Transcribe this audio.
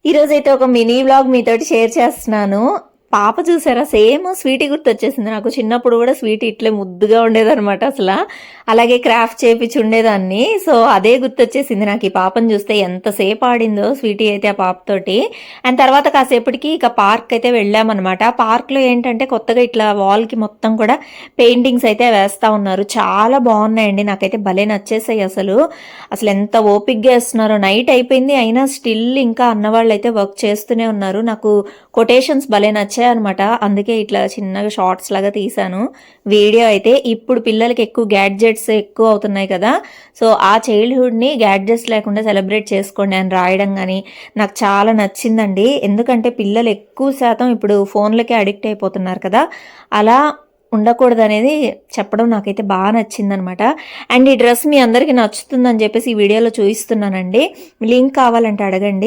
ఈరోజైతే ఒక mini vlog మీతోటి షేర్ చేస్తున్నాను. పాప చూసారా సేమ్ స్వీటీ గుర్తొచ్చేసింది నాకు. చిన్నప్పుడు కూడా స్వీటీ ఇట్లే ముద్దుగా ఉండేదనమాట అసల. అలాగే క్రాఫ్ట్ చేపిచ్చి ఉండేదాన్ని. సో, అదే గుర్తొచ్చేసింది నాకు ఈ పాపను చూస్తే. ఎంతసేపు ఆడిందో స్వీటీ అయితే ఆ పాపతోటి. అండ్ తర్వాత కాసేపటికి ఇక పార్క్ అయితే వెళ్ళామనమాట. పార్క్‌లో ఏంటంటే కొత్తగా ఇట్లా వాల్‌కి మొత్తం కూడా పెయింటింగ్స్ అయితే వేస్తా ఉన్నారు. చాలా బాగున్నాయండి. నాకైతే భలే నచ్చేసాయి అసలు. అసలు ఎంత ఓపిక్గా వేస్తున్నారో. నైట్ అయిపోయింది అయినా స్టిల్ ఇంకా అన్నవాళ్ళు అయితే వర్క్ చేస్తూనే ఉన్నారు. నాకు కొటేషన్స్ భలే నచ్చాయనమాట. అందుకే ఇట్లా చిన్నగా షార్ట్స్ లాగా తీశాను వీడియో అయితే. ఇప్పుడు పిల్లలకి ఎక్కువ గ్యాడ్జెట్స్ ఎక్కువ అవుతున్నాయి కదా, సో ఆ చైల్డ్హుడ్ని గ్యాడ్జెట్స్ లేకుండా సెలబ్రేట్ చేసుకోండి అని రాయడం కానీ నాకు చాలా నచ్చిందండి. ఎందుకంటే పిల్లలు ఎక్కువ శాతం ఇప్పుడు ఫోన్లకే అడిక్ట్ అయిపోతున్నారు కదా, అలా ఉండకూడదు అనేది చెప్పడం నాకైతే బాగా నచ్చిందనమాట. అండ్ ఈ డ్రెస్ మీ అందరికీ నచ్చుతుందని చెప్పేసి ఈ వీడియోలో చూపిస్తున్నానండి. లింక్ కావాలంటే అడగండి.